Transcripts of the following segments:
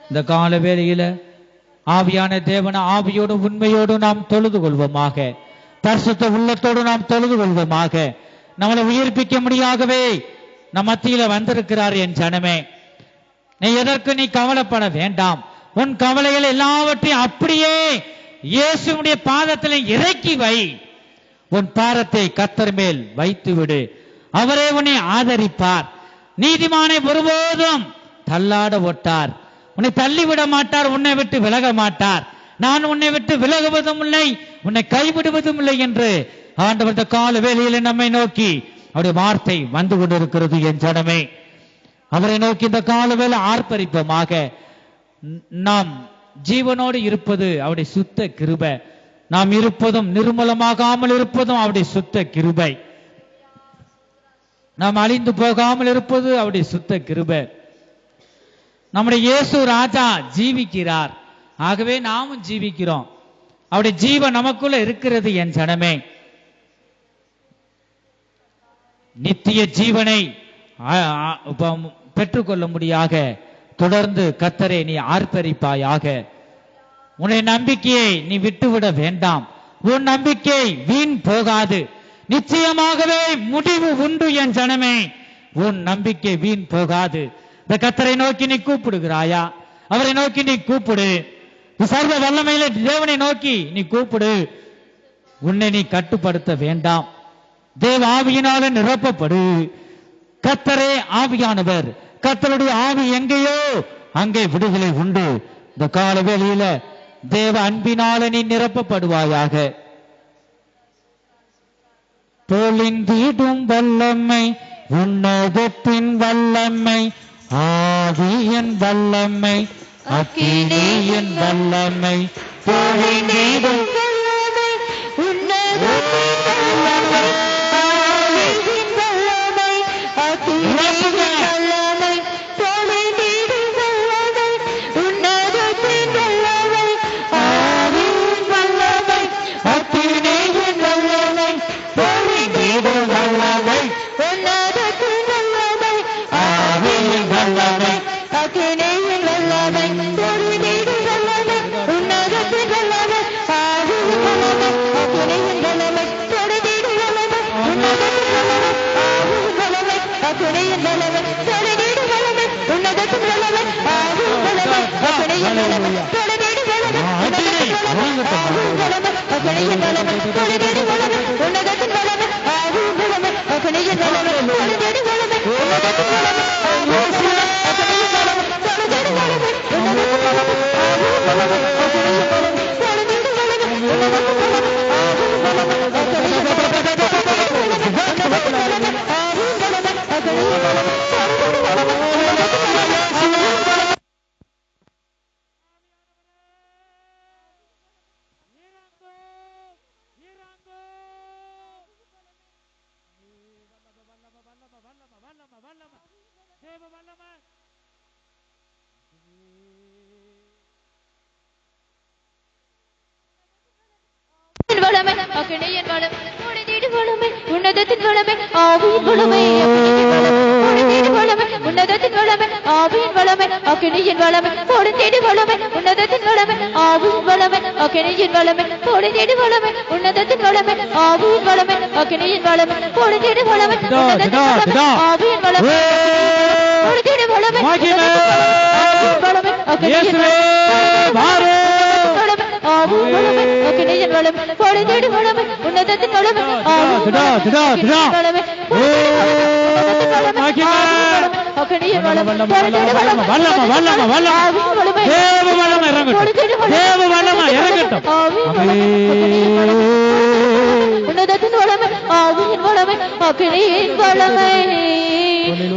இந்த கால வேளையில ஆவியான தேவன ஆவியோடு உண்மையோடு நாம் தொழுது கொள்வோமாக. பரிசுத்த உள்ளத்தோடு நாம் தொழுது கொள்வோமாக. நம்மளை உயிர்ப்பிக்க முடியாகவே நம் மத்தியில வந்திருக்கிறார். என் ஜனமே, நீ எதற்கு நீ கவலைப்பட வேண்டாம். உன் கவலைகள் எல்லாவற்றையும் அப்படியே இயேசுடைய பாதத்தில் இறக்கி வை. உன் பாரத்தை கர்த்தர் மேல் வைத்து விடு. அவரே உன்னை ஆதரிப்பார். நீதிமானை ஒருபோதும் தள்ளாட ஒட்டார். உன்னை தள்ளிவிட மாட்டார். உன்னை விட்டு விலக மாட்டார். நான் உன்னை விட்டு விலகுவதும் இல்லை, உன்னை கைவிடுவதும் இல்லை என்று ஆண்டவர் இந்த கால வேளையில நம்மை நோக்கி அவருடைய வார்த்தை வந்து கொண்டிருக்கிறது. என் ஜனமே, அவரை நோக்கி இந்த கால வேளை ஆர்ப்பரிப்போமாக. நாம் ஜீவனோடு இருப்பது அவருடைய சுத்த கிருபை. நாம் இருப்பதும் நிர்மூலமாகாமல் இருப்பதும் அவருடைய சுத்த கிருபை. நாம் அழிந்து போகாமல் இருப்பது அவருடைய சுத்த கிருபை. நம்முடைய இயேசு ராஜா ஜீவிக்கிறார். ஆகவே நாமும் ஜீவிக்கிறோம். அவருடைய ஜீவன் நமக்குள்ள இருக்கிறது. என் ஜனமே, நித்திய ஜீவனை பெற்றுக்கொள்ள முடியாக தொடர்ந்து கர்த்தரை நீ ஆர்ப்பரிப்பாயாக. உன்னை நம்பிக்கையை நீ விட்டுவிட வேண்டாம். உன் நம்பிக்கை வீண் போகாது. நிச்சயமாகவே முடிவு உண்டு. என் ஜனமே, உன் நம்பிக்கை வீண் போகாது. இந்த கர்த்தரை நோக்கி நீ கூப்பிடுகிறாயா? அவரை நோக்கி நீ கூப்பிடு. சர்வ வல்லமையில தேவனை நோக்கி நீ கூப்பிடு. உன்னை நீ கட்டுப்படுத்த வேண்டாம். தேவ ஆவியினால நிரப்பப்படு. கர்த்தரே ஆவியானவர். கர்த்தருடைய ஆவி எங்கேயோ அங்கே விடுதலை உண்டு. இந்த கால வேளையில தேவ அன்பினால நீ நிரப்பப்படுவாயாக. பொழிந்திடும் வல்லமை, உன்னதத்தின் வல்லமை, ஆவியின் வல்லமை, அக்கினியின் வல்லமை, பொழிந்திடும் வல்லமை, உன்னதத்தின் வல்லமை, ஆவியின் வல்லமை, அக்கினியின் வல்லமை, பொழிந்திடும் வல்லமை, உன்னதத்தின் வல்லமை, ஆவியின் வல்லமை, அக்கினியின் வல்லமை, பொழிந்திடும் வல்லமை, உன்னதத்தின் வல்லமை, ஆவியின் வல்லமை, அக்கினியின் வல்லமை, பொழிந்திடும் வல்லமை, உன்னதத்தின் வல்லமை, ஆவியின் வல்லமை, அக்கினியின் வல்லமை, பொழிந்திடும் வல்லமை, உன்னதத்தின் வல்லமை, ஆவியின் வல்லமை, அக்கினியின் வல்லமை, பொழிந்திடும் வல்லமை, உன்னதத்தின் வல்லமை, ஆவியின் வல்லமை, அக்கினியின் வல்லமை, பொழிந்திடும் வல்லமை, உன்னதத்தின் வல்லமை, ஆவியின் வல்லமை, அக்கினியின் வல்லமை, பொழிந்திடும் வல்லமை, உன்னதத்தின் வல்லமை, ஆவியின் வல்லமை, அக்கினியின் வல்லமை, பொழிந்திடும் வல்லமை, உன்னதத்தின் வல்லமை, ஆவியின் வல்லமை, அக்கினியின் வல்லமை, பொழிந்திடும் வல்லமை, உன்னதத்தின் வல்லமை, ஆவியின் வல்லமை, அக்கினியின் வல்லமை, பொழிந்திடும் வல்லமை, உன்னதத்தின் வல்லமை, ஆவியின் வல்லமை, அக்கினியின் வல்லமை, உன்னதத்தின் வல்லமை, ஆவியின் வல்லமை, அக்கினியின் வல்லமை, பொழிந்திடும் வல்லமை, உன்னதத்தின் வல்லமை, ஆவியின் வல்லமை. வல்லமை, அக்கினியின் வல்லமை, பொழிந்திடும் வல்லமை, உன்னதத்தின் வல்லமை, ஆவியின் வல்லமை, அக்கினியின் வல்லமை, பொழிந்திடும் வல்லமை, உன்னதத்தின் வல்லமை, ஆவியின் வல்லமை, அக்கினியின் வல்லமை, பொழிந்திடும் வல்லமை, உன்னதத்தின் வல்லமை, ஆவியின் வல்லமை, அக்கினியின் வல்லமை, பொழிந்திடும் வல்லமை, உன்னதத்தின் வல்லமை, ஆவியின் வல்லமை, அக்கினியின் வல்லமை, பொழிந்திடும் வல்லமை, உன்னதத்தின் வல்லமை, ஆவியின் வல்லமை, பொழிந்திடும் வல்லமை, ஆவியின் வல்லமை, அக்கினியின் வல்லமை, ஆவியின் வல்லமை, அக்கினியின் வல்லமை, பொழிந்திடும் வல்லமை, உன்னதத்தின் வல்லமை, ஆவியின் வல்லமை, உன்னதத்தின் வல்லமை, அக்கினியின் வல்லமை, பொழிந்திடும் வல்லமை, வல்லமை, வல்லமை, வல்லமை, தேவ வல்லமை இறங்கட்டும், தேவ வல்லமை இறங்கட்டும், உன்னதத்தின் வல்லமை, ஆவியின் வல்லமை, அக்கினியின் வல்லமை.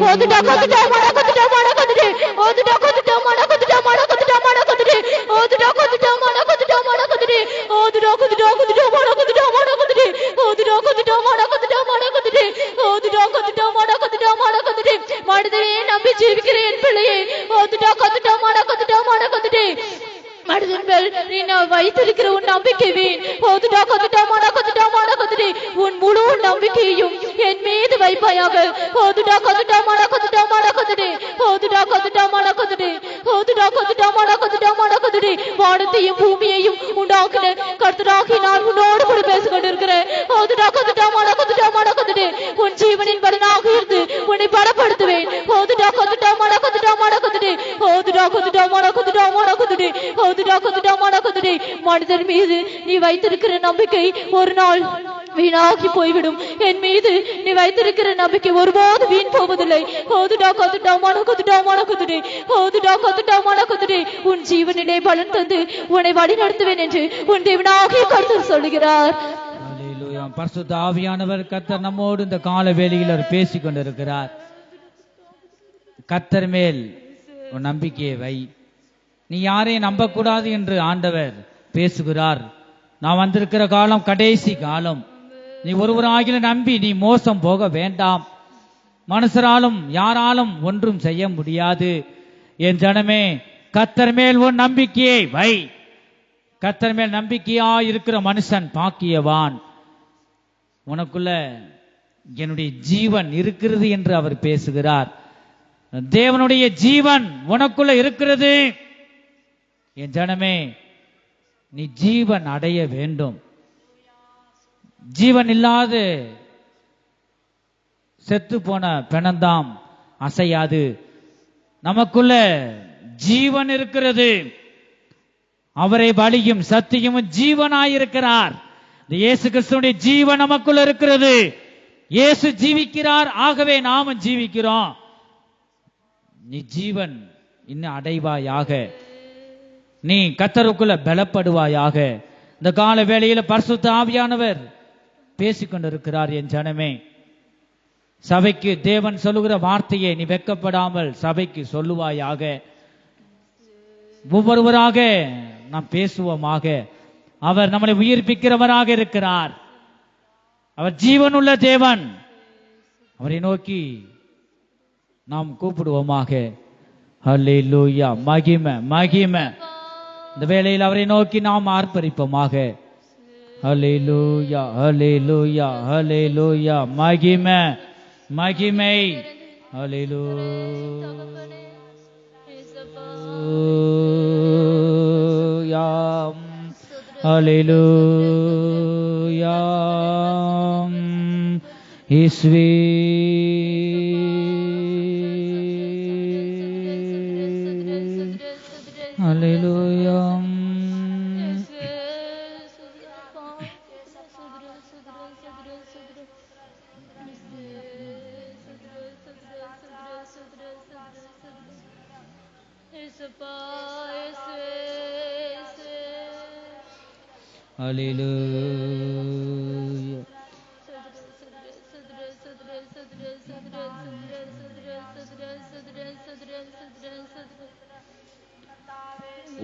ஓதுடா கொதுடா மட கொதுடா மட கொதுடே, ஓதுடா கொதுடா மட கொதுடா மட கொதுடா மட கொதுடே, ஓதுடா கொதுடா மட கொதுடா மட கொதுடே, ஓதுடா கொதுடா கொதுடா மட கொதுடா மட கொதுடே, ஓதுடா கொதுடா மட கொதுடா மட கொதுடே, ஓதுடா கொதுடா மட கொதுடா மட கொதுடே. மனிதனே நம்பி ஜீவிக்கிற என் பிள்ளையே, ஓதுடா கொதுடா மட கொதுடா மட கொதுடே. மனிதன் மேல் நீ வைத்திருக்கிற உன் நம்பிக்கை வீண். ஓதுடா கொதுடா மட கொதுடா மட கொதுடே. உன் முழு நம்பிக்கையும் என் மீது வைப்பாயாக. ஓதுடா கொதுடா மட கொதுடா மட கொதுடே, ஓதுடா கொதுடா மட கொதுடே, வானத்தையும் பூமியையும் உண்டாக்குன கர்த்தராகி நான் உன்னோடு கூட பேசிக் கொண்டிருக்கிறேன். உன் ஜீவனின் பலனாக இருந்து உன்னை பலப்படுத்துவேன். மனிதர் மீது நீ வைத்திருக்கிற நம்பிக்கை ஒரு நாள் வீணாகி போய்விடும். என் மீது நீ வைத்திருக்கிற நம்பிக்கை ஒருபோது வீண் போவதில்லை. உன் ஜீவனிலே பலன் தந்து உன்னை வழி நடத்துவேன் என்று உன் தேவனாகிய கர்த்தர் சொல்லுகிறார். பரிசுத்த ஆவியானவர் கர்த்தர் நம்மோடு இந்த கால வேளையில் அவர் பேசிக் கொண்டிருக்கிறார். கர்த்தர் மேல் உன் நம்பிக்கையை வை. நீ யாரையும் நம்பக்கூடாது என்று ஆண்டவர் பேசுகிறார். நான் வந்திருக்கிற காலம் கடைசி காலம். நீ ஒருவராகில நம்பி நீ மோசம் போக வேண்டாம். மனுஷராலும் யாராலும் ஒன்றும் செய்ய முடியாது. என் ஜனமே, கர்த்தர் மேல் உன் நம்பிக்கையை வை. கர்த்தர் மேல் நம்பிக்கையா இருக்கிற மனுஷன் பாக்கியவான். உனக்குள்ள என்னுடைய ஜீவன் இருக்கிறது என்று அவர் பேசுகிறார். தேவனுடைய ஜீவன் உனக்குள்ள இருக்கிறது. என் ஜனமே, நீ ஜீவன் அடைய வேண்டும். ஜீவன் இல்லாத செத்து போன பிணந்தாம் அசையாது. நமக்குள்ள ஜீவன் இருக்கிறது. அவரை வழியும் சத்தியமும் ஜீவனாயிருக்கிறார். இயேசு கிறிஸ்துவின் ஜீவன் நமக்குள்ள இருக்கிறது. இயேசு ஜீவிக்கிறார், ஆகவே நாமும் ஜீவிக்கிறோம். நீ ஜீவன் இன்னும் அடைவாயாக. நீ கர்த்தருக்குள்ள பலப்படுவாயாக. இந்த கால வேளையில பரிசுத்த ஆவியானவர் பேசிக்கொண்டிருக்கிறார். என் ஜனமே, சபைக்கு தேவன் சொல்லுகிற வார்த்தையை நீ வெட்கப்படாமல் சபைக்கு சொல்லுவாயாக. ஒவ்வொருவராக நாம் பேசுவோமாக. அவர் நம்மளை உயிர்ப்பிக்கிறவராக இருக்கிறார். அவர் ஜீவனுள்ள தேவன். அவரை நோக்கி நாம் கூப்பிடுவோமாக. ஹல்லேலூயா. மகிமை மகிமை. இந்த வேளையில் அவரை நோக்கி நாம் ஆர்ப்பரிப்போமாக. ஹல்லேலூயா ஹல்லேலூயா ஹல்லேலூயா. மகிமை மகிமை. ஹல்லேலூயா ஹல்லேலூயா. இயேசுவே, ஹல்லேலூயா. ஹல்லேலூயா.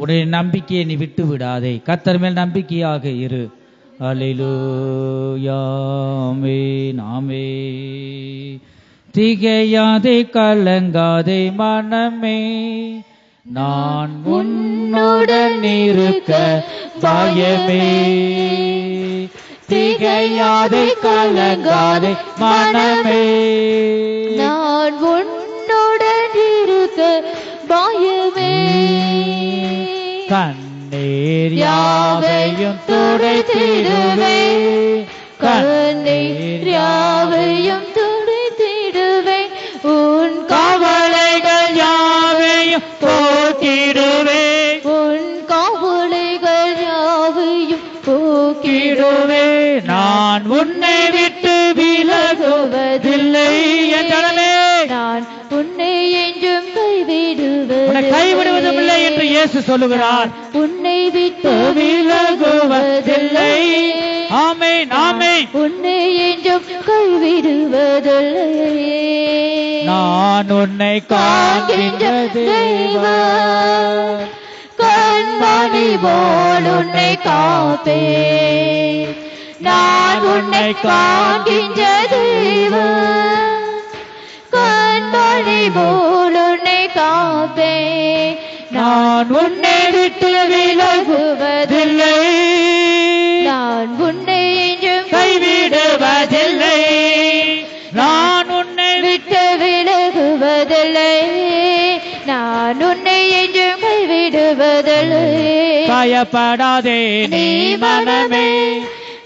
உடைய நம்பிக்கையை நீ விட்டு விடாதே. கர்த்தர் மேல் நம்பிக்கையாக இரு. ஹல்லேலூயா. ஆமென் ஆமென். திகையாதே கலங்காதே மனமே, நான் உன்னுடன் இருக்க பயமே. திகையாதே கலங்காதே மனமே, நான் உன்னுடன் இருக்க பயமே. கண்ணீர் யாவையும் துடைத்திடுவே, கண்ணீர் யாவையும் துடைத்திடுவே. உன் கவலைகள் யாவையும் போக்கிடுவே, உன் கவலைகள் யாவையும் போக்கிடுவே. நான் உன்னை விட்டு விலகுவதில்லை. என் ஜனமே, நான் உன்னை என்றும் கைவிடுவதில்லை. கைவிடுவதில்லை என்று இயேசு சொல்லுகிறார். உன்னை விட்டு விலகுவதில்லை. ஆமென் ஆமென். உன்னை என்றும் கைவிடுவதில்லை. நான் உன்னை காண்கின்ற தேவன், கண்மணி போல் உன்னை காப்பேன். நான் உன்னை காண்கின்ற தேவன், கண்மணி போல் உன்னை காப்பேன். நான் உன்னை விட்டு விலகுவதில்லை. நான் உன்னை என்றும் கைவிடுவதில்லை. நான் உன்னை விட்டு விலகுவதில்லை. நான் உன்னை என்றும் கைவிடுவதில்லை. பயப்படாதே நீ மனமே,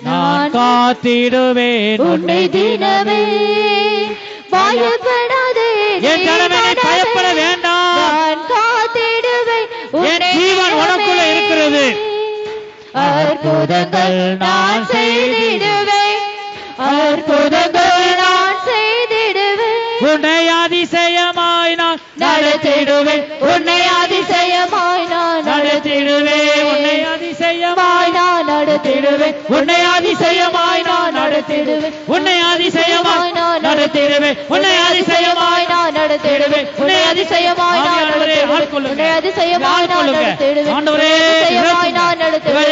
நான் காத்திடுவேன் உன்னை தினமே. பயப்படாதே என் ஜனமே, நீ பயப்பட வேண்டாம், நான் காத்திடுவேன் என் ஜீவன் உனக்குள்ள இருக்கிறது. அற்புதங்கள் நான் செய்திடுவேன், அற்புதங்கள் நான் செய்திடுவேன். உன்னை அதிசயமாய் நான் நடத்திடுவேன், உன்னை அதிசயமாய் நான் நடத்திடுவேன், உன்னை அதிசயமாய் நான் நடத்திடுவேன், உன்னை அதிசயமாய் நான் நடத்திடுவேன், உன்னை அதிசயமாய் நான் நடத்திடுவேன், உன்னை அதிசயமாய் நான் நடத்திடுவேன், உன்னை அதிசயமாய் நான் நடத்திடுவேன், உன்னை அதிசயமாய் நான் நடத்திடுவேன், ஆண்டவரே அதிசயமாய் நான் நடத்திடுவேன்,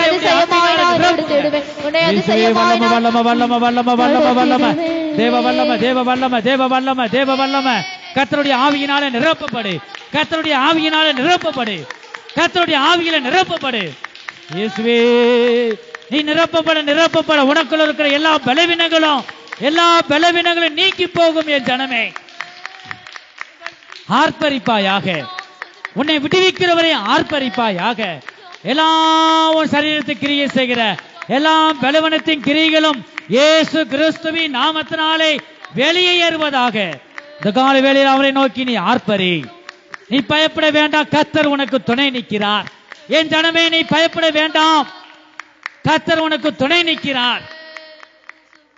அதிசயமாய் நான் நடத்திடுவேன், உன்னை அதிசயமாய் நான் வல்லம வல்லம வல்லம வல்லம வல்லம தேவ வல்லம தேவ வல்லம தேவ வல்லம தேவ வல்லம. கர்த்தருடைய ஆவியினாலே நிரப்பப்படு, கர்த்தருடைய ஆவியினாலே நிரப்பப்படு, கர்த்தருடைய ஆவியில நிரப்பப்படு. இயேசுவே, நீ நிரப்பப்பட நிரப்பப்பட உனக்குள்ள இருக்கிற எல்லா பலவீனங்களும் நீக்கி போகும். என் ஜனமே, ஆர்ப்பரிப்பாயாக, உன்னை விடுவிக்கிறவரை ஆர்ப்பரிப்பாயாக. எல்லாம் உன் சரீரத்தை கிரியை செய்கிற எல்லா பலவீனத்தின் கிரியைகளும் இயேசு கிறிஸ்துவின் நாமத்தினாலே வெளியே ஏறுவதாக. இந்த கால வேளையில் அவரை நோக்கி நீ ஆர்ப்பரி. நீ பயப்பட வேண்டாம், கர்த்தர் உனக்கு துணை நிற்கிறார். என் ஜனமே, நீ பயப்பட வேண்டாம், கர்த்தர் உனக்கு துணை நிற்கிறார்.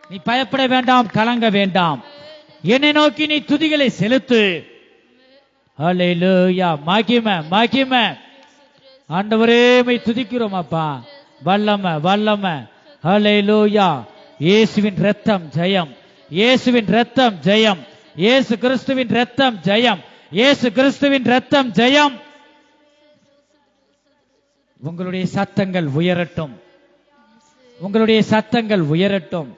நீ பயப்பட வேண்டாம், கலங்க வேண்டாம். என்னை நோக்கி நீ துதிகளை செலுத்து. ஹல்லேலூயா. மகிமை மகிமை. ஆண்டவரே, மை துதிக்கிறோம் அப்பா. வல்லம வல்லம. ஹல்லேலூயா. இயேசுவின் இரத்தம் ஜெயம், இயேசுவின் இரத்தம் ஜெயம், இயேசு கிறிஸ்துவின் இரத்தம் ஜெயம், இயேசு கிறிஸ்துவின் இரத்தம் ஜெயம். உங்களுடைய சத்தங்கள் உயரட்டும், உங்களுடைய சத்தங்கள் உயரட்டும்.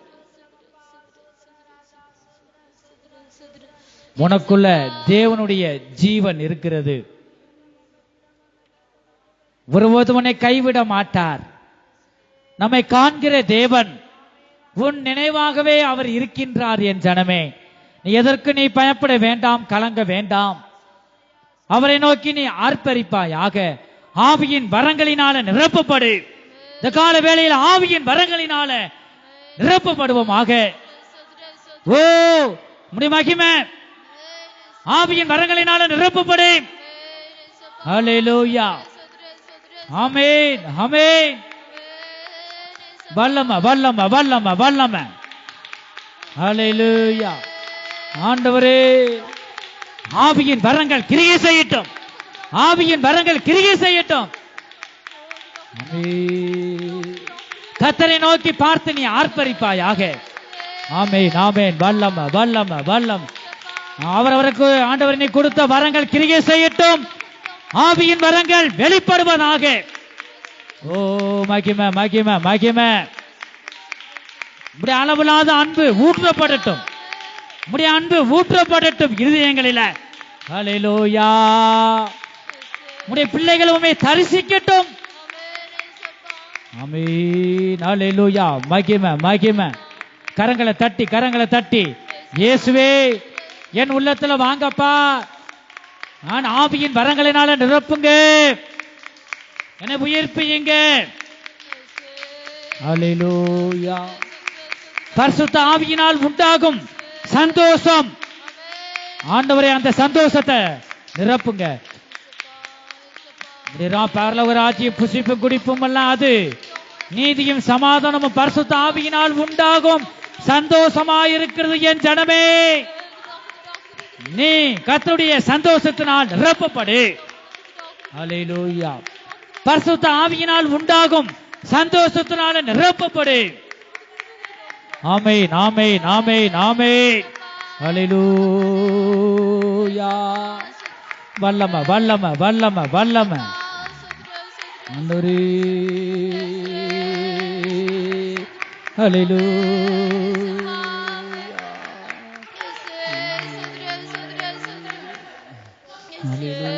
உனக்குள்ள தேவனுடைய ஜீவன் இருக்கிறது. ஒருபோதும் உன்னை கைவிட மாட்டார். நம்மை காண்கிற தேவன், உன் நினைவாகவே அவர் இருக்கின்றார். என் ஜனமே, நீ எதற்கு நீ பயப்பட வேண்டாம், கலங்க வேண்டாம். அவரை நோக்கி நீ ஆர்ப்பரிப்பாயாக. ஆவியின் வரங்களினால நிரப்பப்படு. இந்த கால வேளையில் ஆவியின் வரங்களினால நிரப்பப்படுவோமாக. ஓ முடிய மகிமை. ஆவியின் வரங்களினால நிரப்பப்படு. ஹல்லேலூயா. ஆமென் ஆமென். வல்லம வல்லம வல்லம வல்லம. ஹல்லேலூயா. ஆண்டவரே, ஆவியின் வரங்கள் கிரியை செய்யட்டும், ஆவியின் வரங்கள் கிரியை செய்யட்டும். கர்த்தரை நோக்கி பார்த்து நீ ஆர்ப்பரிப்பாயாக. ஆமென் ஆமென். வல்லம வல்லம வல்லம். அவரவருக்கு ஆண்டவர் நீ கொடுத்த வரங்கள் கிரியை செய்யட்டும். ஆவியின் வரங்கள் வெளிப்படுவதாக. ஓ மகிமை மகிமை மகிமை. இப்படி அளவில்லாத அன்பு ஊற்றப்படட்டும், உம்முடைய அன்பு ஊற்றப்படட்டும் இருதயங்களில. ஹல்லேலூயா. உம்முடைய பிள்ளைகள் உம்மை தரிசிக்கட்டும். ஆமென். ஹல்லேலூயா. மகிமை மகிமை. கரங்களை தட்டி கரங்களை தட்டி, இயேசுவே என் உள்ளத்துல வாங்கப்பா, நான் ஆவியின் வரங்களினால நிரப்புங்க, என்னை உயிர்ப்பியுங்க. ஹல்லேலூயா. பரிசுத்த ஆவியினால் உண்டாகும் சந்தோஷம், ஆண்டவரே அந்த சந்தோஷத்தை நிரப்புங்க. பரலோக ராஜ்யம் புசிப்பும் குடிப்பும் எல்லாம் அது நீதியும் சமாதானமும் பரிசுத்த ஆவியினால் உண்டாகும் சந்தோஷமாயிருக்கிறது. என் ஜனமே, நீ கர்த்தருடைய சந்தோஷத்தினால் நிரப்பப்படு. ஹல்லேலூயா. பரிசுத்த ஆவியினால் உண்டாகும் சந்தோஷத்தினால நிரப்பப்படு. ஆமென் ஆமென் ஆமென் ஆமென். ஹல்லேலூயா. வல்லம வல்லம வல்லம வல்லம. ஆண்டவரே, ஹல்லேலூயா. ஹல்லேலூயா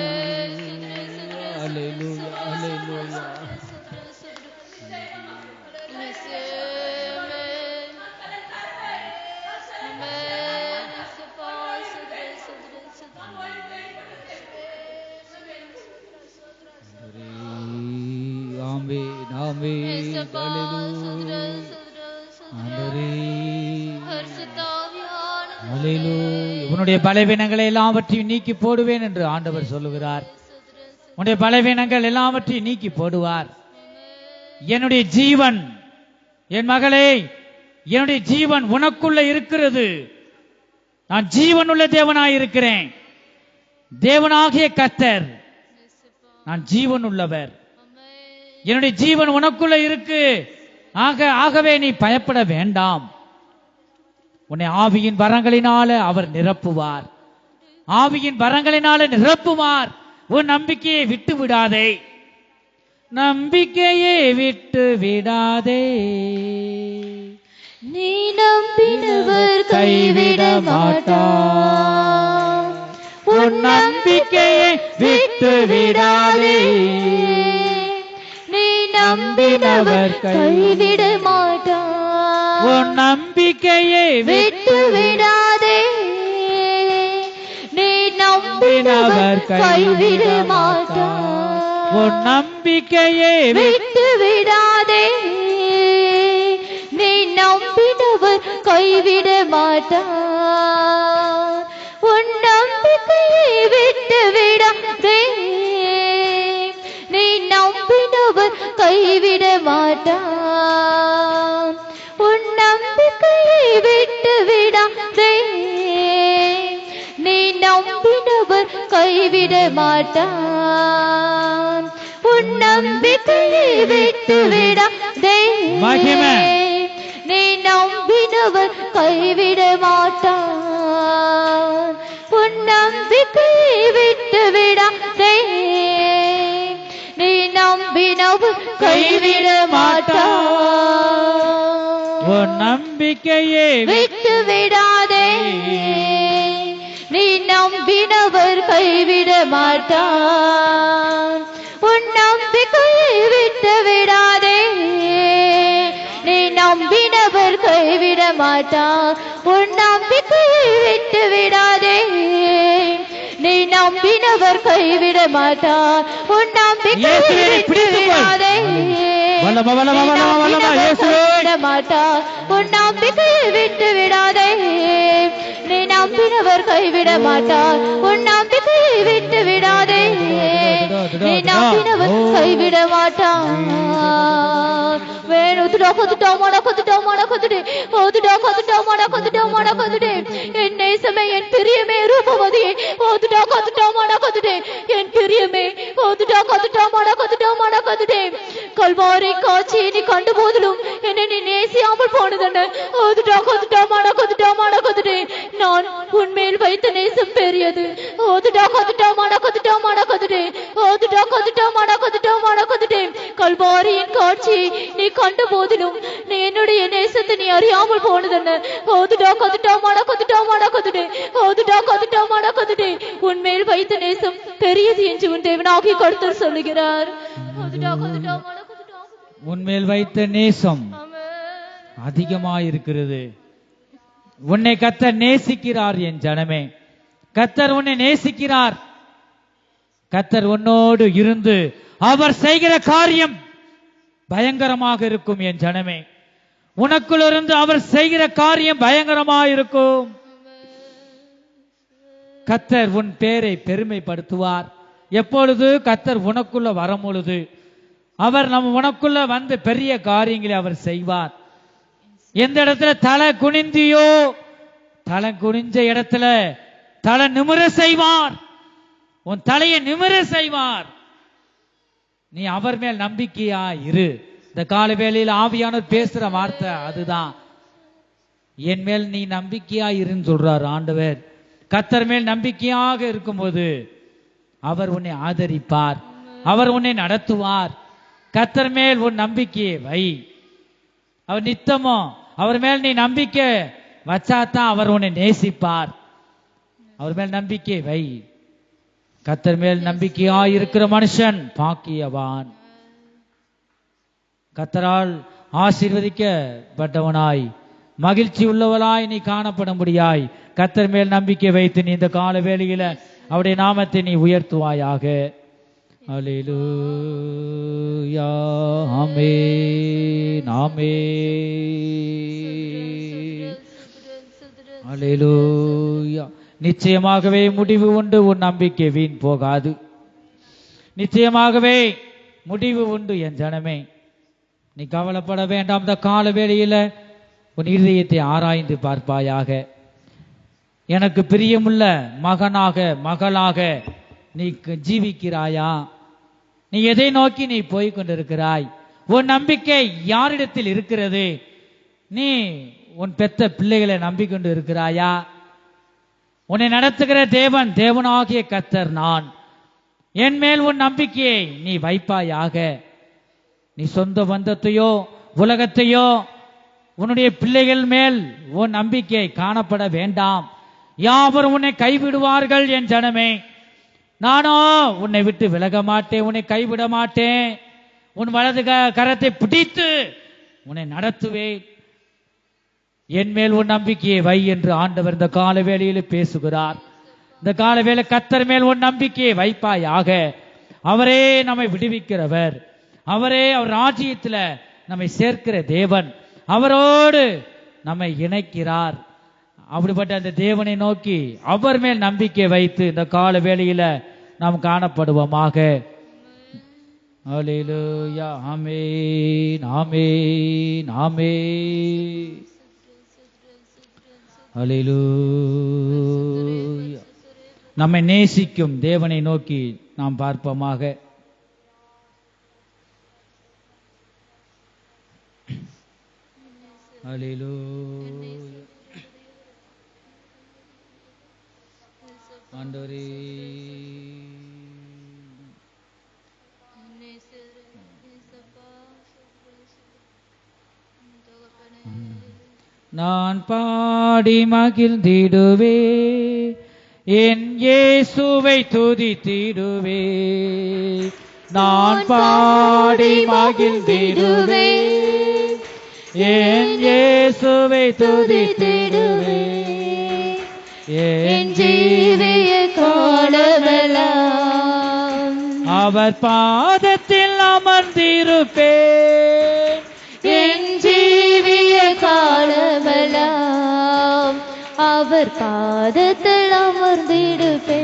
ஹல்லேலூயா ஹல்லேலூயா. நாமே இயேசப்பா, ஹalleluya ஆண்டவரே பரிசுத்தாவியான ஹalleluya உன்னுடைய பலவீனங்களை எல்லாவற்றையும் நீக்கி போடுவேன் என்று ஆண்டவர் சொல்லுகிறார். உன்னுடைய பலவீனங்கள் எல்லாவற்றையும் நீக்கி போடுவார். என்னுடைய ஜீவன், என் மகளே, என்னுடைய ஜீவன் உனக்குள்ள இருக்கிறது. நான் ஜீவனுள்ள தேவனாய் இருக்கிறேன். தேவனாகிய கர்த்தர், நான் ஜீவன் உள்ளவர். என்னுடைய ஜீவன் உனக்குள்ள இருக்கு. ஆகவே நீ பயப்பட வேண்டாம். உன்னை ஆவியின் வரங்களினால அவர் நிரப்புவார். ஆவியின் வரங்களினால நிரப்புவார். உன் நம்பிக்கையை விட்டு விடாதே. நம்பிக்கையை விட்டு விடாதே. நீ நம்பினவர் கைவிட மாட்டார். உன் நம்பிக்கையை விட்டு விடாதே. நீ நம்பினவர் கைவிட மாட்டார். உன் நம்பிக்கையை விட்டு விடாதே. நீ நம்பினவர் கைவிட மாட்டார். உன் நம்பிக்கையை விட்டு விடாதே. நீ நம்பினவர் கைவிட மாட்டார். உன் நம்பிக்கையை விட்டு விடாதே. நீ நம்பினவர் கைவிட மாட்டார். உன் நம்பிக்கையை விட்டு விடாதே. நீ நம்பினவர் கைவிட மாட்டார். உன் நம்பிக்கையை விட்டு விடாதே. மகிமை. நீ நம்பினவர் கைவிட மாட்டார். உன் நம்பிக்கையை விட்டு விடாதே. நீ நம்பினவர் கைவிட மாட்டார். உன் நம்பிக்கையை விட்டு விடாதே. நீ நம்பினவர் கைவிட மாட்டார். உன் நம்பிக்கையை விட்டு விடாதே. நீ நம்பினவர் கைவிட மாட்டார். உன் நம்பிக்கையை விட்டு விடாதே. நீ நம்பினவர் கைவிட மாட்டார். உன் நம்பிக்கையை விட்டு விடாதே. மாட்டார். உன் நம்பிக்கையை விட்டு விடாதே. நீ நம்பினவர் கைவிட மாட்டார். உன் நம்பிக்கையை விட்டு விடாதே. நீ நம்பினவர் கைவிட மாட்டார். என் நேசமே, என் பிரியமே, ரூபவதியே, என் பிரியமே, கல்வாரி காட்சியை நீ கண்டு போதிலும் என்னை நீ நேசியாமல் போனதென்ன? நான் உன்மேல் வைத்த நேசம் பெரியது. கல்வாரியின் காட்சியை நீ கண்டு போதிலும் நீ என்னுடைய நேசத்தை நீ அறியாமல் போனதென்ன? உன்மேல் வைத்த நேசம் பெரியது என்று உன் தேவனாகிய கர்த்தர் சொல்லுகிறார். உன்மேல் வைத்த நேசம் அதிகமாயிருக்கிறது. உன்னை கர்த்தர் நேசிக்கிறார். என் ஜனமே, கர்த்தர் உன்னை நேசிக்கிறார். கர்த்தர் உன்னோடு இருந்து அவர் செய்கிற காரியம் பயங்கரமாக இருக்கும். என் ஜனமே, உனக்குள் இருந்து அவர் செய்கிற காரியம் பயங்கரமாக இருக்கும். கர்த்தர் உன் பேரை பெருமைப்படுத்துவார். எப்பொழுது கர்த்தர் உனக்குள்ள வரும் பொழுது அவர் நம்ம உனக்குள்ள வந்து பெரிய காரியங்களை அவர் செய்வார். எந்த இடத்துல தலை குனிந்தியோ, தலை குனிஞ்ச இடத்துல தலை நிமிர செய்வார். உன் தலையை நிமிர செய்வார். நீ அவர் மேல் நம்பிக்கையா இரு. இந்த கால வேளையில் ஆவியானவர் பேசுற வார்த்தை அதுதான். என் மேல் நீ நம்பிக்கையா இருன்னு சொல்றார் ஆண்டவர். கர்த்தர் மேல் நம்பிக்கையாக இருக்கும்போது அவர் உன்னை ஆதரிப்பார். அவர் உன்னை நடத்துவார். கர்த்தர் மேல் உன் நம்பிக்கையை வை. அவர் நித்தமோ அவர் மேல் நீ நம்பிக்கை வச்சாதான் அவர் உன்னை நேசிப்பார். அவர் மேல் நம்பிக்கை வை. கர்த்தர் மேல் நம்பிக்கையா இருக்கிற மனுஷன் பாக்கியவான். கர்த்தரால் ஆசீர்வதிக்கப்பட்டவனாய் மகிழ்ச்சி உள்ளவளாய் நீ காணப்படும்படியாய் கர்த்தர் மேல் நம்பிக்கை வைத்து நீ இந்த கால வேளையில அவருடைய நாமத்தை நீ உயர்த்துவாயாக. அல்லேலூயா. ஆமென் ஆமென். அல்லேலூயா. நிச்சயமாகவே முடிவு உண்டு, உன் நம்பிக்கை வீண் போகாது. நிச்சயமாகவே முடிவு உண்டு என் ஜனமே. நீ கவலைப்பட வேண்டாம். இந்த கால வேளையில உன் இதயத்தை ஆராய்ந்து பார்ப்பாயாக. எனக்கு பிரியமுள்ள மகனாக மகளாக நீ ஜீவிக்கிறாயா? நீ எதை நோக்கி நீ போய் கொண்டிருக்கிறாய்? உன் நம்பிக்கை யாரிடத்தில் இருக்கிறது? நீ உன் பெத்த பிள்ளைகளை நம்பிக்கொண்டு இருக்கிறாயா? உன்னை நடத்துகிற தேவன் தேவனாகிய கர்த்தர் நான். என் மேல் உன் நம்பிக்கையை நீ வைப்பாயாக. நீ சொந்த பந்தத்தையோ உலகத்தையோ உன்னுடைய பிள்ளைகள் மேல் உன் நம்பிக்கை காணப்பட வேண்டாம். யாவரும் உன்னை கைவிடுவார்கள் என் ஜனமே. நானோ உன்னை விட்டு விலக மாட்டேன், உன்னை கைவிட மாட்டேன். உன் வலது கரத்தை பிடித்து உன்னை நடத்துவேன். என் மேல் உன் நம்பிக்கையை வை என்று ஆண்டவர் இந்த கால வேளையில் பேசுகிறார். இந்த கால வேளை கர்த்தர் மேல் உன் நம்பிக்கையை வைப்பாயாக. அவரே நம்மை விடுவிக்கிறவர். அவரே அவர் ராஜ்யத்தில் நம்மை சேர்க்கிற தேவன். அவரோடு நம்மை இணைக்கிறார். அப்படிப்பட்ட அந்த தேவனை நோக்கி அவர் மேல் நம்பிக்கை வைத்து இந்த கால வேளையில நாம் காணப்படுவோமாக. அல்லேலூயா. ஆமென் ஆமென் ஆமென். அல்லேலூயா. நம்மை நேசிக்கும் தேவனை நோக்கி நாம் பார்ப்போமாக. அல்லேலூயா. ஆண்டவரே, நான் பாடி மகிழ்ந்திடுவே, என் இயேசுவை துதித்திடுவே. நான் பாடி மகிழ்ந்திடுவே, என் இயேசுவை துதித்திடுவே. என் ஜீவிய காலமெல்லாம் அவர் பாதத்தில் அமர்ந்திருப்பேன். என் ஜீவிய காலமெல்லாம் அவர் பாதத்தில் அமர்ந்திருப்பேன்.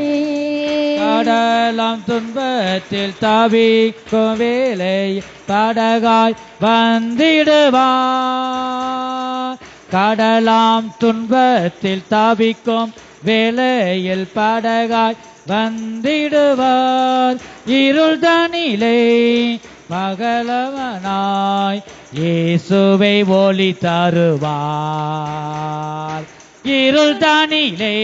கடலாம் துன்பத்தில் தவிக்கும் வேலை படகாய் வந்திடுவார். கடலாம் துன்பத்தில் தவிக்கும் வேளையில் படகாய் வந்திடுவார். இருள் தனிலே பகலவனாய் இயேசுவை ஒளி தருவார். இருள் தனிலே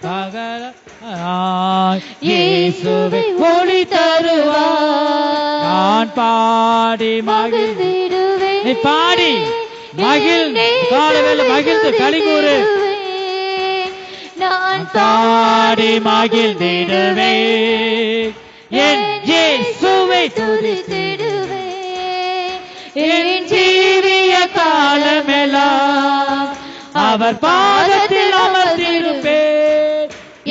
பகலவனாய் இயேசுவை ஒளி தருவார். நான் பாடி மகிழ்ந்திடுவே. நீ பாடி மகிழ்ந்து காலவேளை மகிழ்ந்து கலிகூறு. நான் பாடி மகிழ்ந்திடுவே, என் இயேசுவை துதித்திடுவே. என் ஜீவிய காலமெல்லாம் அவர் பாதத்தில் அமர்ந்திருப்பேன்.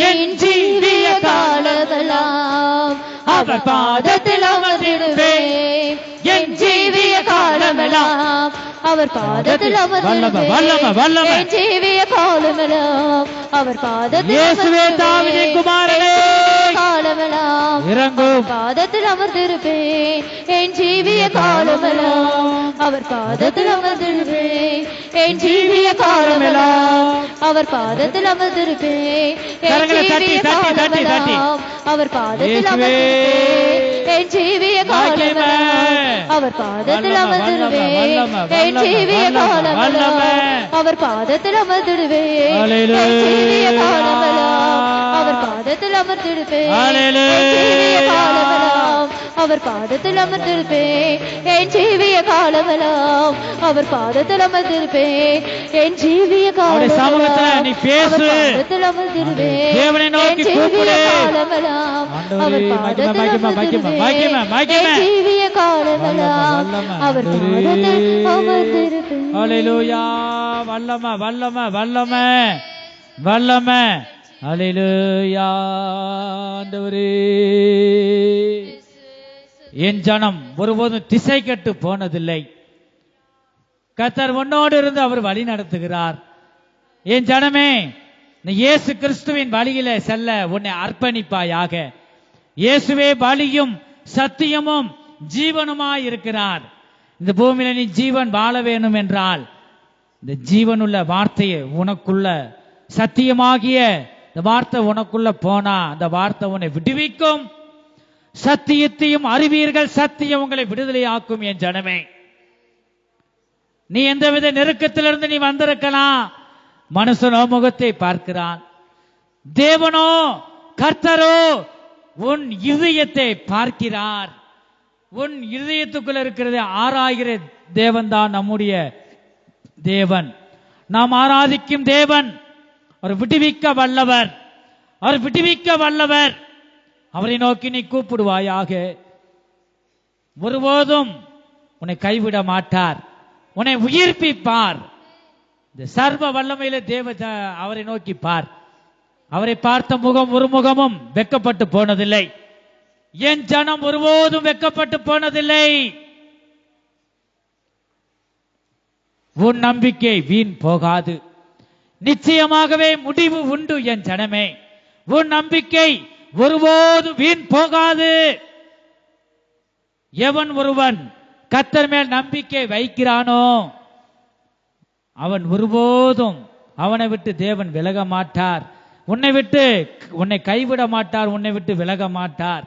என் ஜீவிய காலமெல்லாம் அவர் பாதத்தில் அமர்ந்திருப்பேன். என் ஜீவிய காலமெல்லாம் அவர் பாதத்தில் அமர்ந்திருப்பேன். என் ஜீவிய காலமெல்லாம் அவர் பாதத்தில் இயேசுவே தாவீதின் குமாரனே காலமெல்லாம் இறங்கும். பாதத்தில் அமர்ந்திருப்பேன். என் ஜீவிய காலமெல்லாம் அவர் பாதத்தில் அமர்ந்திருப்பேன். என் ஜீவிய காலமெல்லாம் அவர் பாதத்தில் அமர்ந்திருப்பேன். என் ஜீவிய காலமெல்லாம் அவர் பாதத்தில் அமர்ந்திருப்பேன். என் ஜீவிய காலமெல்லாம் அவர் பாதத்தில் அமர்ந்திருப்பேன். என் ஜீவிய காலமெல்லாம் அவர் பாதத்தில் அமர்ந்திடுவேன். என் ஜீவிய காலமெல்லாம் அவர் பாதத்தில் அமர்ந்திடுவேன். அவர் பாதத்தில் அமர்ந்திருப்பேன். என் ஜீவிய காலமெல்லாம் அவர் பாதத்தில் அமர்ந்திருப்பேன். என் ஜீவிய காலமெல்லாம் நீ பேசு. பாதத்தில் அமர்ந்திருப்பேன். தேவனை நோக்கி கூப்பிடு. காலமெல்லாம் அவர் பாதத்தில் அமர்ந்திருப்பேன். என் ஜீவிய காலமெல்லாம் அவர் பாதத்தில் அமர்ந்திருப்பேன். அல்லேலூயா. வல்லமை வல்லமை வல்லமை வல்லமை. அல்லேலூயா. ஆண்டவரே என் ஜனம் ஒருபோதும் திசை கெட்டு போனதில்லை. கர்த்தர் உன்னோடு இருந்து அவர் வழி நடத்துகிறார். என் ஜனமே, நீ இயேசு கிறிஸ்துவின் வழியிலே செல்ல உன்னை அர்ப்பணிப்பாயாக. இயேசுவே வழியும் சத்தியமும் ஜீவனுமாய் இருக்கிறார். இந்த பூமியில நீ ஜீவன் வாழ வேணும் என்றால் இந்த ஜீவனுள்ள வார்த்தையை உனக்குள்ள, சத்தியமாகிய இந்த வார்த்தை உனக்குள்ள போனா அந்த வார்த்தை உன்னை விடுவிக்கும். சத்தியத்தையும் அறிவீர்கள், சத்தியம் உங்களை விடுதலை ஆக்கும். என் ஜனமே, நீ எந்தவித நெருக்கத்திலிருந்து நீ வந்திருக்கலாம். மனுஷனோ முகத்தை பார்க்கிறான், தேவனோ கர்த்தரோ உன் இதயத்தை பார்க்கிறார். உன் இதயத்துக்குள்ள இருக்கிறதை ஆராய்கிற தேவன் தான் நம்முடைய தேவன். நாம் ஆராதிக்கும் தேவன் அவர் விடுவிக்க வல்லவர். அவர் விடுவிக்க வல்லவர். அவரை நோக்கி நீ கூப்பிடுவாயாக. ஒருபோதும் உன்னை கைவிட மாட்டார். உன்னை உயிர்ப்பிப்பார். இந்த சர்வ வல்லமையில அவரை நோக்கி பார். அவரை பார்த்த முகம் ஒரு முகமும் வெக்கப்பட்டு போனதில்லை. என் ஜனம் ஒருபோதும் வெக்கப்பட்டு போனதில்லை. உன் நம்பிக்கை வீண் போகாது. நிச்சயமாகவே முடிவு உண்டு. என் ஜனமே, உன் நம்பிக்கை ஒருபோதும் வீண் போகாது. எவன் ஒருவன் கர்த்தர் மேல் நம்பிக்கை வைக்கிறானோ அவன் ஒருபோதும் அவனை விட்டு தேவன் விலக மாட்டார். உன்னை கைவிட மாட்டார். உன்னை விட்டு விலக மாட்டார்.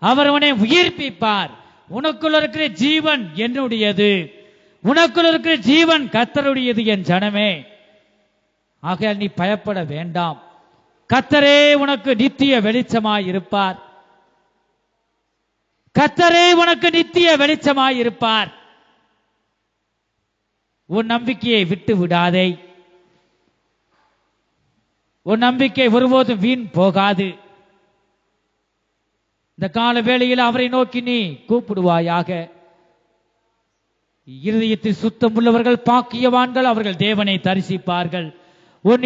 அவர் உன்னை உயிர்ப்பிப்பார். உனக்குள்ள இருக்கிற ஜீவன் என்னுடையது. உனக்குள்ள இருக்கிற ஜீவன் கர்த்தருடையது. என் ஜனமே, ஆகையால் நீ பயப்பட வேண்டாம். கர்த்தரே உனக்கு நித்திய வெளிச்சமாய் இருப்பார். கர்த்தரே உனக்கு நித்திய வெளிச்சமாய் இருப்பார். உன் நம்பிக்கையை விட்டு விடாதே. உன் நம்பிக்கை ஒருபோதும் வீண் போகாது. இந்த கால வேளையில் அவரை நோக்கி நீ கூப்பிடுவாயாக. இருதயத்தில் சுத்தம் உள்ளவர்கள் பாக்கியவான்கள், அவர்கள் தேவனை தரிசிப்பார்கள். உன்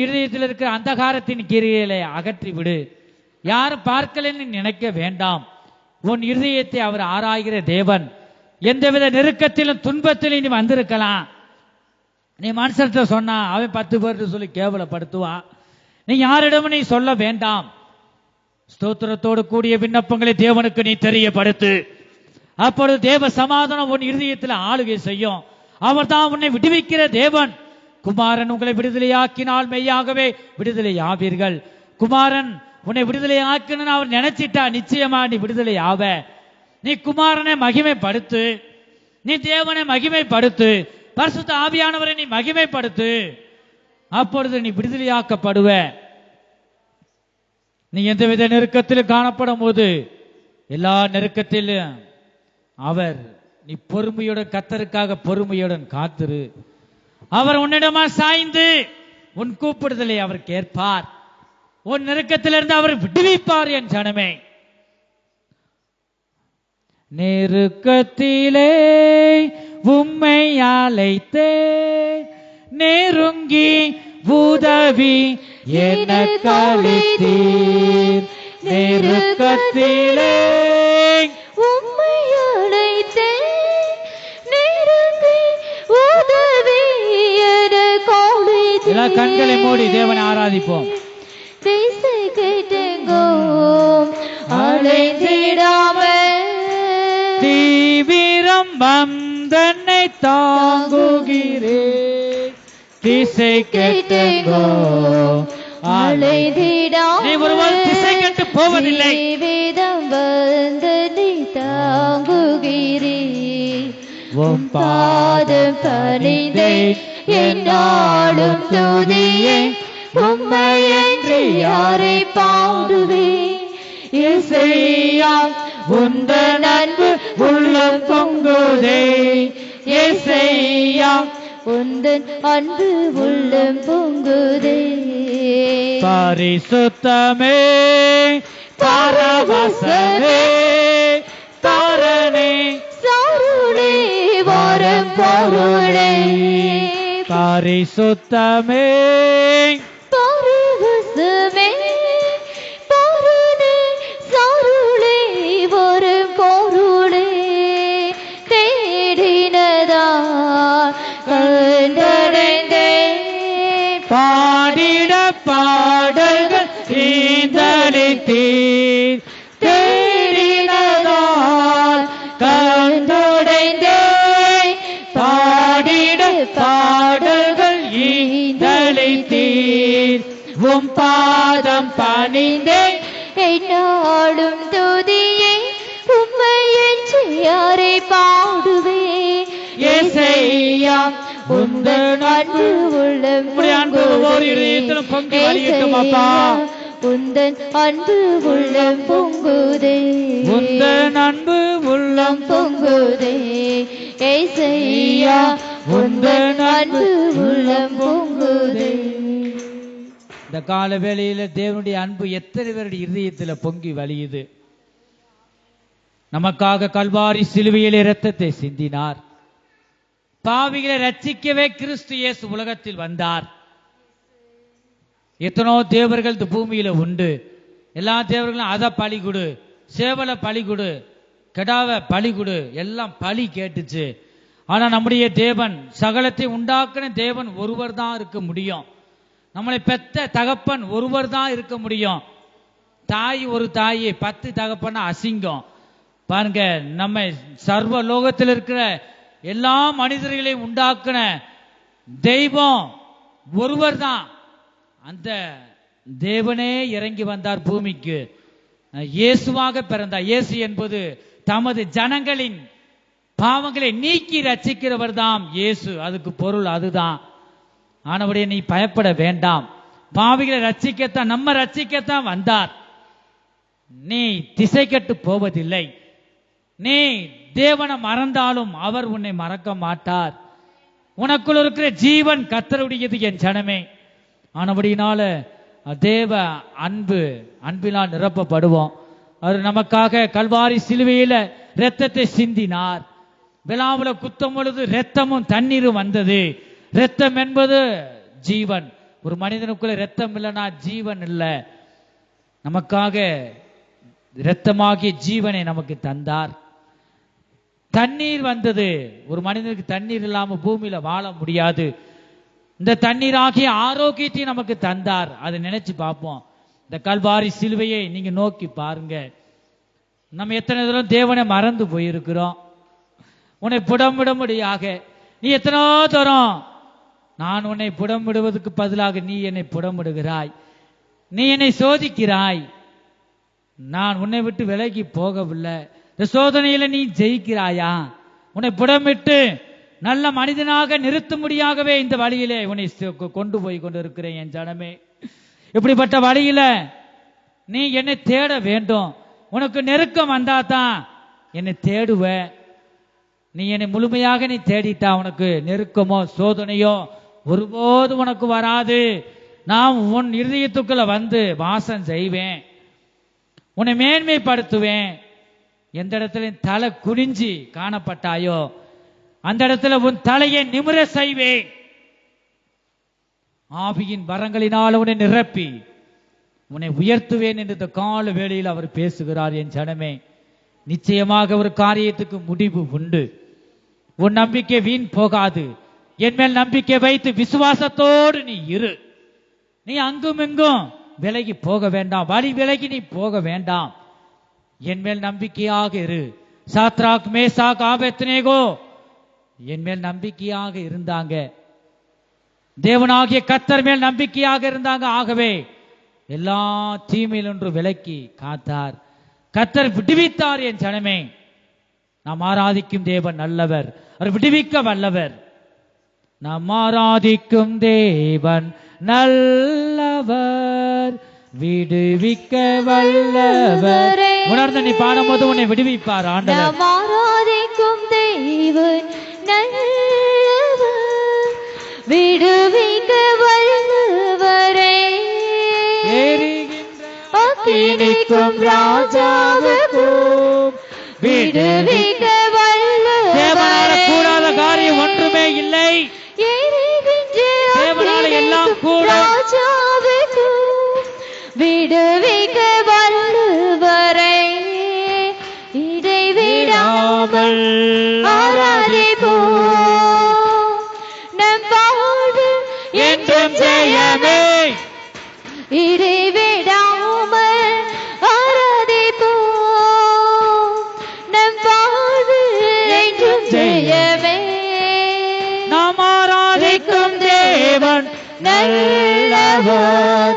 இருதயத்தில் இருக்கிற அந்தகாரத்தின் கிரியைகளை அகற்றி விடு. யாரும் பார்க்கலன்னு நினைக்க வேண்டாம். உன் இருதயத்தை அவர் ஆராய்கிற தேவன். எந்தவித நெருக்கத்திலும் துன்பத்திலும் நீ வந்திருக்கலாம். நீ மனுஷர்கிட்ட சொன்னா அவன் 10 பேர்ட்டு சொல்லி கேவலப்படுத்துவான். நீ யாரிடமும் நீ சொல்ல வேண்டாம். ஸ்தோத்திரத்தோடு கூடிய விண்ணப்பங்களை தேவனுக்கு நீ தெரியப்படுத்து. அப்பொழுது தேவ சமாதானம் உன் இருதயத்தில் ஆளுகை செய்யும். அவர் தான் உன்னை விடுவிக்கிற தேவன். குமாரன் உங்களை விடுதலையாக்கினால் மெய்யாகவே விடுதலை ஆவீர்கள். குமாரன் உன்னை விடுதலை ஆக்கணும்னு அவர் நினைச்சிட்டா நிச்சயமா நீ விடுதலை ஆவ. நீ குமாரனை மகிமைப்படுத்து. நீ தேவனை மகிமைப்படுத்து. பரிசுத்த ஆவியானவரை நீ மகிமைப்படுத்து. அப்பொழுது நீ விடுதலையாக்கப்படுவ. நீ எந்தவித நெருக்கத்திலும் காணப்படும் போது எல்லா நெருக்கத்திலும் அவர் நீ பொறுமையுடன் கர்த்தருக்காக பொறுமையுடன் காத்திரு. அவர் உன்னிடமா சாய்ந்து உன் கூப்பிடுதலை அவர் கேட்பார். உன் நெருக்கத்திலிருந்து அவர் விடுவிப்பார். என் ஜனமே, நெருக்கத்திலே உம்மை அழைத்தே நெருங்கி உதவி எனக்கு அளித்தீர். நெருக்கத்திலே உம்மை அழைத்தே நெருங்கி உதவி எனக்கு அளித்தீர். எல்லா கண்களை மூடி தேவனை ஆராதிப்போம். திசை கேட்டெங்கும் அலைந்திடாமல் தீவிரம் வந்தனை தாங்குகிறேன். திசை கேட்டெங்கும் அலைந்திடாமல் நீ ஒருவர் திசை கெட்டு போவதில்லை. வேதம் வந்தனை தாங்குகிறேன். உம் பாதம் பணிந்தேன் என்னாலும் துதியே. உம்மையன்றி யாரை பாடுவேன். இசையா உந்தன் அன்பு உள்ளம் பொங்குதே. இசையா உந்தன் அன்பு உள்ளம் பொங்குதே. பரிசுத்தமே பரவசமே தாரணே சாருளே வரம் பொருளே. பரிசுத்தமே பரவசமே தாரணே சாருளே பாதம் பணிந்தேன் என்னாலும் துதியே உம்மை என்று யாரை பாடுவே ஏசையா உந்தன் அன்பு உள்ளம் பொங்கி வழியட்டும் அப்பா உந்தன் அன்பு உள்ளம் பொங்குதே உந்தன் அன்பு உள்ளம் பொங்குதே ஏசையா உந்தன் அன்பு உள்ளம் பொங்குதே. இந்த கால வேளையில தேவனுடைய அன்பு எத்தனை பேருடைய இதயத்தில் பொங்கி வழியுது. நமக்காக கல்வாரி சிலுவையிலே இரத்தத்தை சிந்தினார். பாவிகளை ரட்சிக்கவே கிறிஸ்து இயேசு உலகத்தில் வந்தார். எத்தனோ தேவர்கள் இந்த பூமியில உண்டு. எல்லா தேவர்களும் அத பலி கொடு, சேவல பலி கொடு, கெடாவ பலி கொடு, எல்லாம் பலி கேட்டுச்சு. ஆனா நம்முடைய தேவன், சகலத்தை உண்டாக்குன தேவன் ஒருவர் தான் இருக்க முடியும். நம்மளை பெத்த தகப்பன் ஒருவர் தான் இருக்க முடியும். தாய் ஒரு தாயை 10 தகப்பன அசிங்கம். பாருங்க, நம்ம சர்வ லோகத்தில் இருக்கிற எல்லா மனிதர்களையும் உண்டாக்குன தெய்வம் ஒருவர் தான். அந்த தேவனே இறங்கி வந்தார் பூமிக்கு, இயேசுவாக பிறந்தார். இயேசு என்பது தமது ஜனங்களின் பாவங்களை நீக்கி ரட்சிக்கிறவர் தான் இயேசு. அதுக்கு பொருள் அதுதான். ஆனவடைய நீ பயப்பட வேண்டாம். பாவிகளை ரட்சிக்கத்தான், நம்ம ரட்சிக்கத்தான் வந்தார். நீ திசை கெட்டு போவதில்லை. நீ தேவனை மறந்தாலும் அவர் உன்னை மறக்க மாட்டார். உனக்குள் இருக்கிற ஜீவன் கர்த்தருடையது என் ஜனமே. ஆனபடியினால தேவ அன்பினால் நிரப்பப்படுவோம். அவர் நமக்காக கல்வாரி சிலுவையில இரத்தத்தை சிந்தினார். விழாவுல குத்தம் பொழுது இரத்தமும் தண்ணீரும் வந்தது. இரத்தம் என்பது ஜீவன். ஒரு மனிதனுக்குள்ள இரத்தம் இல்லைன்னா ஜீவன் இல்லை. நமக்காக இரத்தமாகிய ஜீவனை நமக்கு தந்தார். தண்ணீர் வந்தது. ஒரு மனிதனுக்கு தண்ணீர் இல்லாம பூமியில வாழ முடியாது. இந்த தண்ணீராகிய ஆரோக்கியத்தையும் நமக்கு தந்தார். அதை நினைச்சு பார்ப்போம். இந்த கல்வாரி சிலுவையை நீங்க நோக்கி பாருங்க. நம்ம எத்தனை தூரம் தேவனை மறந்து போயிருக்கிறோம். உன்னை புடமிடும்படியாக நீ எத்தனோ தூரம், நான் உன்னை புடமிடுவதற்கு பதிலாக நீ என்னை புடமிடுகிறாய். நீ என்னை சோதிக்கிறாய். நான் உன்னை விட்டு விலகி போகவில்லை. இந்த சோதனையில நீ ஜெயிக்கிறாயா? உன்னை புடமிட்டு நல்ல மனிதனாக நிறுத்தும்படியாகவே இந்த வழியிலே உன்னை கொண்டு போய் கொண்டு இருக்கிறேன் என் ஜனமே. இப்படிப்பட்ட வழியில நீ என்னை தேட வேண்டும். உனக்கு நெருக்கம் வந்தா தான் என்னை தேடுவ. நீ என்னை முழுமையாக நீ தேடிட்டா உனக்கு நெருக்கமோ சோதனையோ ஒருபோது உனக்கு வராது. நான் உன் இருதயத்துக்குள்ள வந்து வாசம் செய்வேன். உன்னை மேன்மைப்படுத்துவேன். எந்த இடத்துல தலை குனிஞ்சி காணப்பட்டாயோ அந்த இடத்துல உன் தலையை நிமிர செய்வேன். ஆவியின் வரங்களினால் உன்னை நிரப்பி உன்னை உயர்த்துவேன் என்று இந்த கால வேளையில் அவர் பேசுகிறார். என் ஜனமே, நிச்சயமாக ஒரு காரியத்துக்கு முடிவு உண்டு. உன் நம்பிக்கை வீண் போகாது. என் மேல் நம்பிக்கை வைத்து விசுவாசத்தோடு நீ இரு. நீ அங்கும் இங்கும் விலகி போக வேண்டாம். வழி விலகி நீ போக வேண்டாம். என் மேல் நம்பிக்கையாக இரு. சாத்ராக், மேசாக், ஆபேத்நேகோ என் மேல் நம்பிக்கையாக இருந்தாங்க. தேவனாகிய கர்த்தர் மேல் நம்பிக்கையாக இருந்தாங்க. ஆகவே எல்லா தீமையிலொன்று விலக்கி காத்தார். கர்த்தர் விடுவித்தார். என் ஜனமே, நாம் ஆராதிக்கும் தேவன் நல்லவர். அவர் விடுவிக்க வல்லவர். நாம் ஆராதிக்கும் தேவன் நல்லவர், விடுவிக்க வல்லவர். உணர்ந்து நீ பாடும்போது உன்னை விடுவிப்பார் ஆண்டவர். நாம் ஆராதிக்கும் தேவன் நல்லவர், விடுவிக்க வல்லவரே. அக்கினிக்கும் ராஜாவுக்கும் விடுவிக்க வல்லவரே. கூடாத காரியம் ஒன்றுமே இல்லை. தேவனால எல்லாம் கூடும். விடுவிக்க வல்லவரே. இதை விடாமல் ஆராதிப்போம். நம் வாழ்வு என்றும் ஜெயமே. இதை விடாமல் ஆராதிப்போம். நம் வாழ்வு என்றும் ஜெயமே. நாம் ஆராதிக்கும் தேவன் நல்லவர்,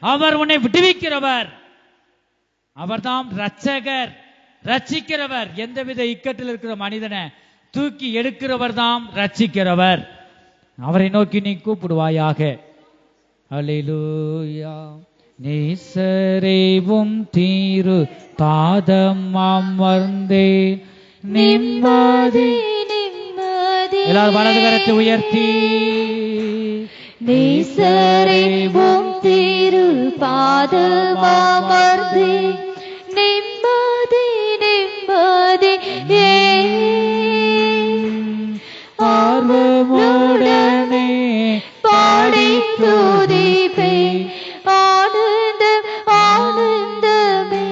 அவர் உன்னை விடுவிக்கிறவர். அவர்தாம் ரட்சகர், ரட்சிக்கிறவர். எந்தவித இக்கட்டில் இருக்கிற மனிதனை தூக்கி எடுக்கிறவர் தாம் ரட்சிக்கிறவர். அவரை நோக்கி நீ கூப்பிடுவாயாக. அல்லேலூயா. நேசரேவும் தீரு பாதம் அமர்ந்தே நிம்மதி. எல்லாரும் வலது கரத்தை உயர்த்தி நேசரேவும் தீரு பாதம் அமர்ந்தே நிம்மதி நிம்மதி ஆர்வமுடனே பாடி துதிப்பே ஆனந்தம் ஆனந்தமே.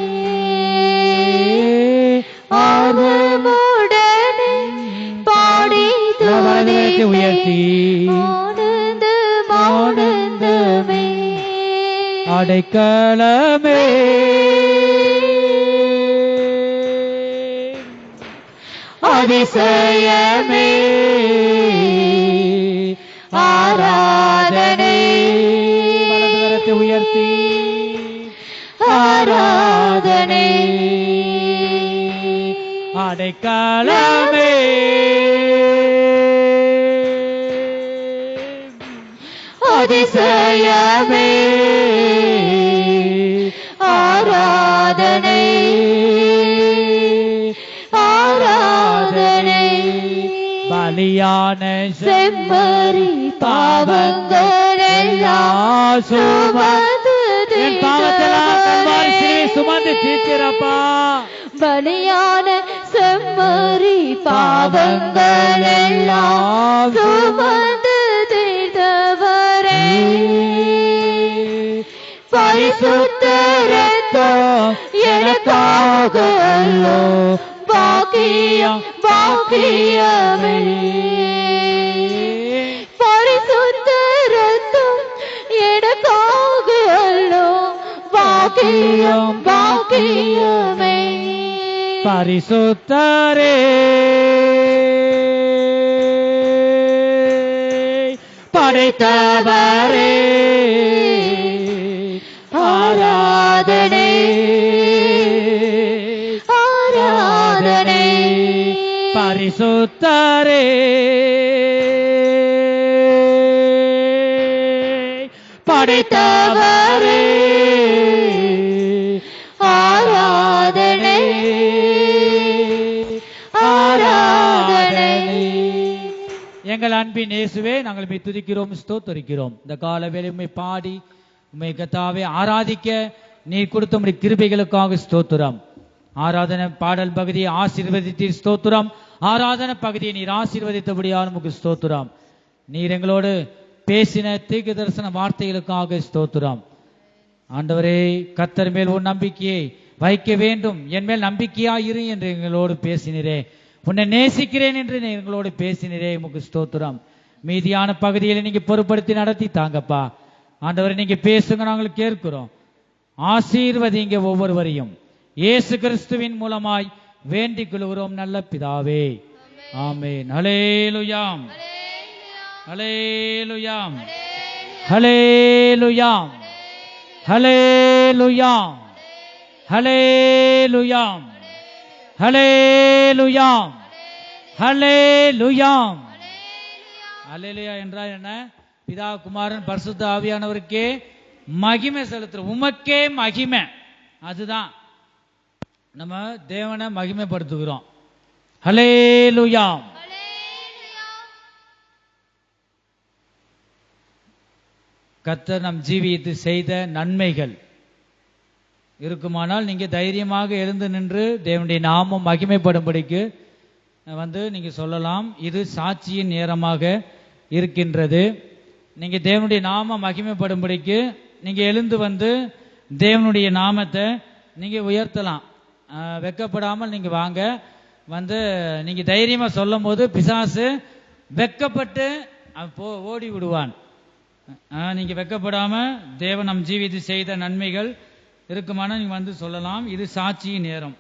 ஆர்வமுடனே பாடி துதிப்பே உயர்த்தி ஆனந்தம் ஆனந்தமே. அடைக்கலமே அதிசயமே ஆராதனை. வலது கரத்தை உயர்த்தி ஆராதனை. அடைக்கலமே அதிசயமே ஆராதனை. ஆராதனை. பலியான செம்மறி பாவங்கள் எல்லாம் சுமந்து என் பாவத்தெல்லாம் கல்வாரி சிலுவை சுமந்து தீர்க்கிறப்பா. பலியான செம்மறி பாவங்கள் எல்லாம் சுமந்து தீர்த்தவரே. பரிசுத்த இரத்தம் எனக்காக அல்லோ பாக்கியம் பாக்கியமே. பரிசுத்த இரத்தம் எனக்காக அல்லோ பாக்கியம் பாக்கியமே. பரிசுத்தரே படைத்தவரே ஆராதனை. ஆராதனை. பரிசுத்தரே படைத்தவரே ஆராதனை. ஆராதனை. எங்கள் அன்பின் இயேசுவே, நாங்கள் உம்மை துதிக்கிறோம், ஸ்தோத்திரிக்கிறோம். இந்த கால வேளை உம்மை பாடி உம்மை கர்த்தாவே ஆராதிக்க நீர் கொடுத்த உம்முடைய கிருபைகளுக்காக ஸ்தோத்திரம். ஆராதனை பாடல் பகுதியை ஆசீர்வதித்தீர், ஸ்தோத்திரம். ஆராதனை பகுதியை நீர் ஆசீர்வதித்தபடியால் உமக்கு ஸ்தோத்திரம். நீர் எங்களோடு பேசின தீர்க்க தரிசன வார்த்தைகளுக்காக ஸ்தோத்திரம். ஆண்டவரே, கர்த்தர் மேல் ஒரு நம்பிக்கையை வைக்க வேண்டும், என் மேல் நம்பிக்கையா இரு என்று எங்களோடு பேசினரே. உன்னை நேசிக்கிறேன் என்று எங்களோடு பேசினரே, உமக்கு ஸ்தோத்திரம். மீதியான பகுதியில் நீங்க பொறுப்படுத்தி நடத்தி தாங்கப்பா. ஆண்டவரை நீங்க பேசுங்க, நாங்கள் கேட்கிறோம். ஆசீர்வதிங்க ஒவ்வொருவரையும். இயேசு கிறிஸ்துவின் மூலமாய் வேண்டிக் கொள்கிறோம் நல்ல பிதாவே, ஆமென். ஹல்லேலூயாம், ஹல்லேலூயாம், ஹல்லேலூயாம், ஹல்லேலூயாம், ஹல்லேலூயாம், ஹல்லேலூயாம், ஹல்லேலூயாம். ஹல்லேலூயா என்றால் என்ன? பிதா, குமாரன், பரிசுத்த ஆவியானவருக்கே மகிமை செலுத்துற, உமக்கே மகிமை. அதுதான் நம்ம தேவனை மகிமைப்படுத்துகிறோம். ஹல்லேலூயாம். கர்த்தர் நம் ஜீவியத்து செய்த நன்மைகள் இருக்குமானால் நீங்க தைரியமாக எழுந்து நின்று தேவனுடைய நாமம் மகிமைப்படும்படிக்கு நீங்க சொல்லலாம். இது சாட்சியின் நேரமாக இருக்கின்றது. நீங்க தேவனுடைய நாமம் மகிமைப்படும்படிக்கு நீங்க எழுந்து தேவனுடைய நாமத்தை நீங்க உயர்த்தலாம். வெக்கப்படாமல் நீங்க வாங்க. நீங்க தைரியமா சொல்லும் போது பிசாசு வெக்கப்பட்டு ஓடி விடுவான். நீங்க வெக்கப்படாம தேவன் நம் ஜீவித்து செய்த நன்மைகள் இருக்குமானா நீங்க சொல்லலாம். இது சாட்சியின் நேரம்.